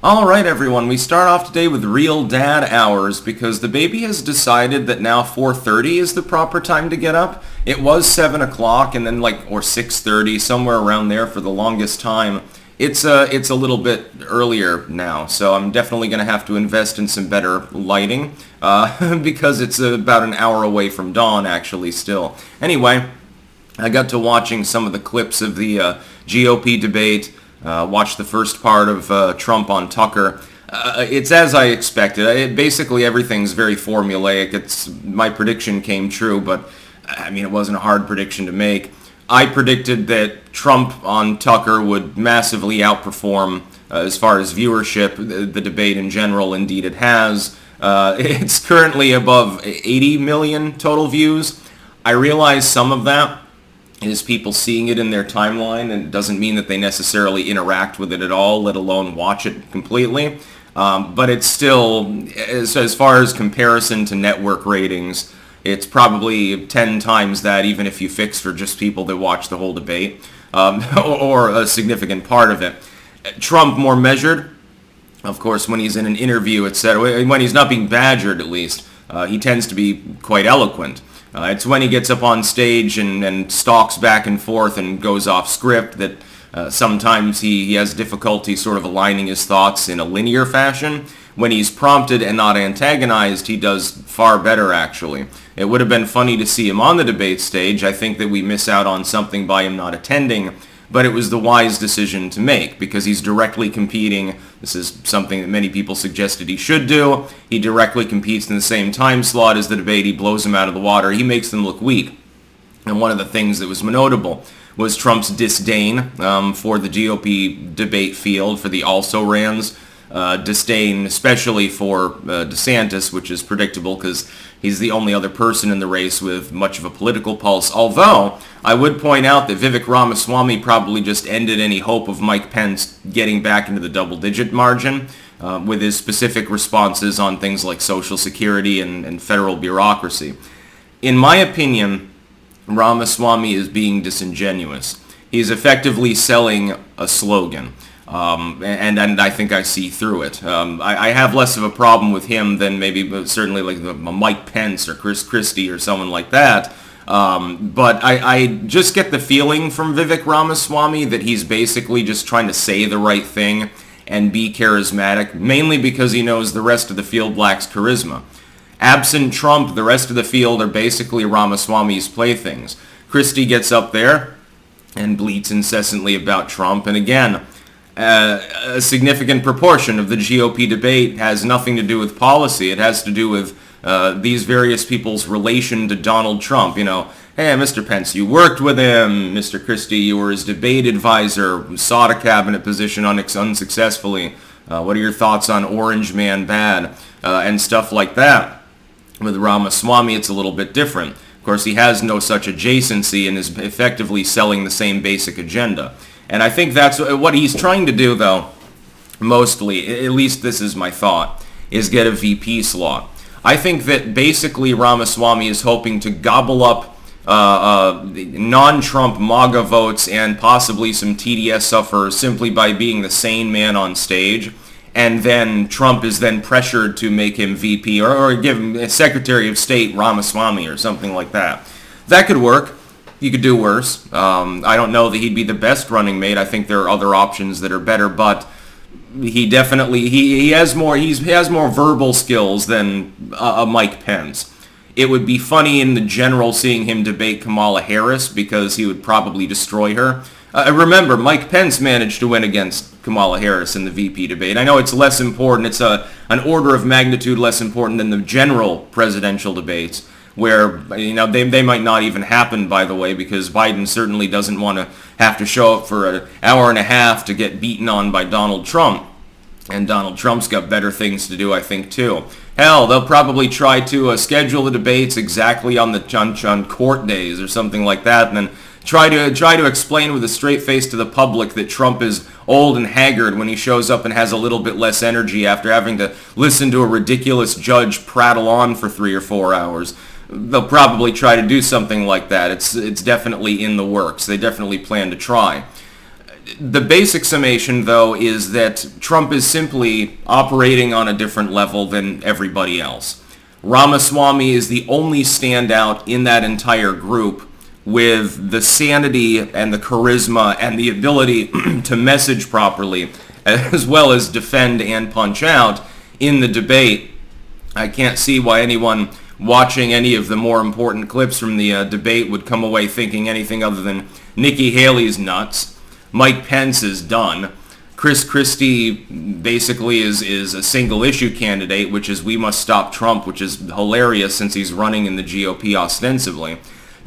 All right, everyone, we start off today with real dad hours because the baby has decided that now 4:30 is the proper time to get up. It was 7 o'clock and then or 6:30, somewhere around there for the longest time. It's a little bit earlier now, so I'm definitely going to have to invest in some better lighting because it's about an hour away from dawn, actually, still. Anyway, I got to watching some of the clips of the GOP debate. Watched the first part of Trump on Tucker. It's as I expected. Basically, everything's very formulaic. My prediction came true, but I mean, it wasn't a hard prediction to make. I predicted that Trump on Tucker would massively outperform as far as viewership, the debate in general. Indeed, it has. It's currently above 80 million total views. I realize some of that is people seeing it in their timeline, and it doesn't mean that they necessarily interact with it at all, let alone watch it completely. But it's still, as far as comparison to network ratings, it's probably 10 times that, even if you fix for just people that watch the whole debate, or a significant part of it. Trump, more measured. Of course, when he's in an interview, etc., when he's not being badgered at least, he tends to be quite eloquent. It's when he gets up on stage and stalks back and forth and goes off script that sometimes he has difficulty sort of aligning his thoughts in a linear fashion. When he's prompted and not antagonized, he does far better, actually. It would have been funny to see him on the debate stage. I think that we miss out on something by him not attending, but it was the wise decision to make because he's directly competing. This is something that many people suggested he should do. He directly competes in the same time slot as the debate. He blows them out of the water. He makes them look weak. And one of the things that was notable was Trump's disdain for the GOP debate field, for the also-rans. Disdain especially for DeSantis, which is predictable because he's the only other person in the race with much of a political pulse. Although, I would point out that Vivek Ramaswamy probably just ended any hope of Mike Pence getting back into the double-digit margin with his specific responses on things like Social Security and federal bureaucracy. In my opinion, Ramaswamy is being disingenuous. He's effectively selling a slogan. And I think I see through it. I have less of a problem with him than maybe certainly like Mike Pence or Chris Christie or someone like that. But I just get the feeling from Vivek Ramaswamy that he's basically just trying to say the right thing and be charismatic, mainly because he knows the rest of the field lacks charisma. Absent Trump, the rest of the field are basically Ramaswamy's playthings. Christie gets up there and bleats incessantly about Trump, and again, a significant proportion of the GOP debate has nothing to do with policy. It has to do with these various people's relation to Donald Trump. You know, hey, Mr. Pence, you worked with him. Mr. Christie, you were his debate advisor, sought a cabinet position unsuccessfully. What are your thoughts on Orange Man Bad? And stuff like that. With Ramaswamy, it's a little bit different. Of course, he has no such adjacency and is effectively selling the same basic agenda. And I think that's what he's trying to do, though, mostly, at least this is my thought, is get a VP slot. I think that basically Ramaswamy is hoping to gobble up non-Trump MAGA votes and possibly some TDS sufferers simply by being the sane man on stage. And then Trump is then pressured to make him VP or give him a Secretary of State Ramaswamy or something like that. That could work. You could do worse. I don't know that he'd be the best running mate. I think there are other options that are better, but he definitely he has more verbal skills than a Mike Pence. It would be funny in the general seeing him debate Kamala Harris because he would probably destroy her. Remember, Mike Pence managed to win against Kamala Harris in the VP debate. I know it's less important. It's an order of magnitude less important than the general presidential debates, where they might not even happen, by the way, because Biden certainly doesn't want to have to show up for an hour and a half to get beaten on by Donald Trump. And Donald Trump's got better things to do, I think, too. Hell, they'll probably try to schedule the debates exactly on court days or something like that, and then try to explain with a straight face to the public that Trump is old and haggard when he shows up and has a little bit less energy after having to listen to a ridiculous judge prattle on for 3 or 4 hours. They'll probably try to do something like that. It's definitely in the works. They definitely plan to try. The basic summation, though, is that Trump is simply operating on a different level than everybody else. Ramaswamy is the only standout in that entire group with the sanity and the charisma and the ability to message properly, as well as defend and punch out in the debate. I can't see why anyone watching any of the more important clips from the debate would come away thinking anything other than Nikki Haley's nuts. Mike Pence is done. Chris Christie basically is a single issue candidate, which is we must stop Trump, which is hilarious since he's running in the GOP ostensibly.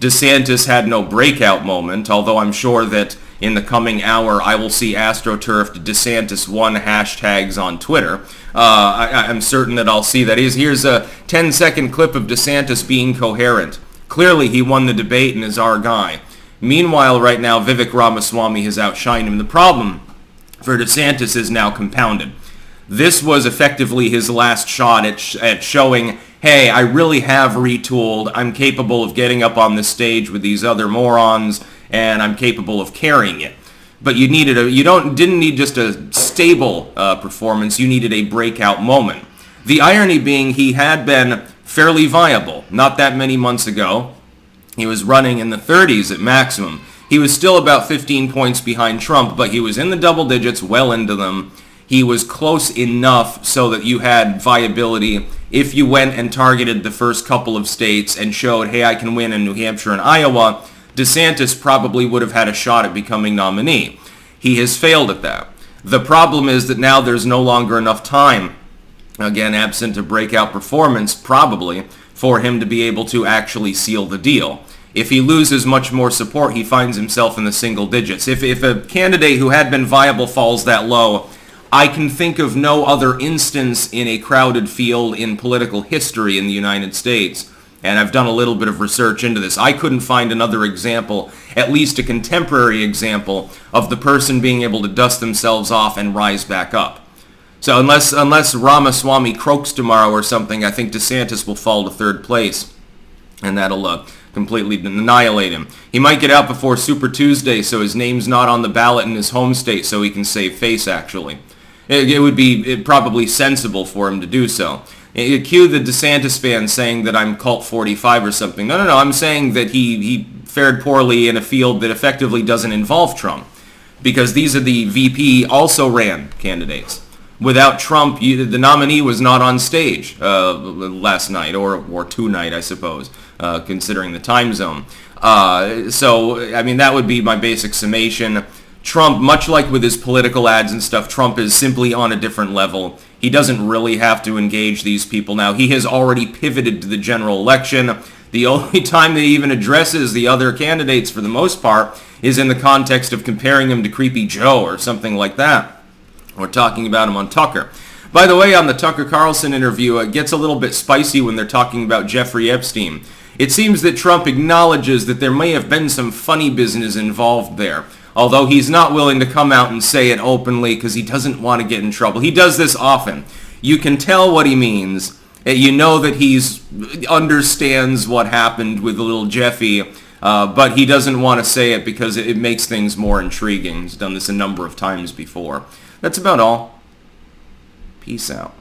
DeSantis had no breakout moment, although I'm sure that in the coming hour I will see AstroTurfed DeSantis1 hashtags on Twitter. I'm certain that I'll see that. Here's a 10-second clip of DeSantis being coherent. Clearly he won the debate and is our guy. Meanwhile, right now, Vivek Ramaswamy has outshined him. The problem for DeSantis is now compounded. This was effectively his last shot at showing, hey, I really have retooled. I'm capable of getting up on this stage with these other morons, and I'm capable of carrying it. But you didn't need just a stable performance. You needed a breakout moment. The irony being he had been fairly viable not that many months ago. He was running in the 30s at maximum. He was still about 15 points behind Trump, but he was in the double digits, well into them. He was close enough so that you had viability if you went and targeted the first couple of states and showed, hey, I can win in New Hampshire and Iowa. DeSantis probably would have had a shot at becoming nominee. He has failed at that. The problem is that now there's no longer enough time, again, absent a breakout performance, probably, for him to be able to actually seal the deal. If he loses much more support, he finds himself in the single digits. If a candidate who had been viable falls that low, I can think of no other instance in a crowded field in political history in the United States, and I've done a little bit of research into this. I couldn't find another example, at least a contemporary example, of the person being able to dust themselves off and rise back up. So unless Ramaswamy croaks tomorrow or something, I think DeSantis will fall to third place, and that'll completely annihilate him. He might get out before Super Tuesday, so his name's not on the ballot in his home state, so he can save face, actually. It would be probably sensible for him to do so. Cue the DeSantis fans saying that I'm cult 45 or something. No, I'm saying that he fared poorly in a field that effectively doesn't involve Trump, because these are the VP also ran candidates. Without Trump, the nominee was not on stage last night, or tonight, I suppose, considering the time zone. So, I mean, that would be my basic summation. Trump, much like with his political ads and stuff, Trump is simply on a different level. He doesn't really have to engage these people now. He has already pivoted to the general election. The only time that he even addresses the other candidates, for the most part, is in the context of comparing him to Creepy Joe or something like that. Or talking about him on Tucker. By the way, on the Tucker Carlson interview, it gets a little bit spicy when they're talking about Jeffrey Epstein. It seems that Trump acknowledges that there may have been some funny business involved there, although he's not willing to come out and say it openly because he doesn't want to get in trouble. He does this often. You can tell what he means. You know that he understands what happened with little Jeffy, but he doesn't want to say it because it makes things more intriguing. He's done this a number of times before. That's about all. Peace out.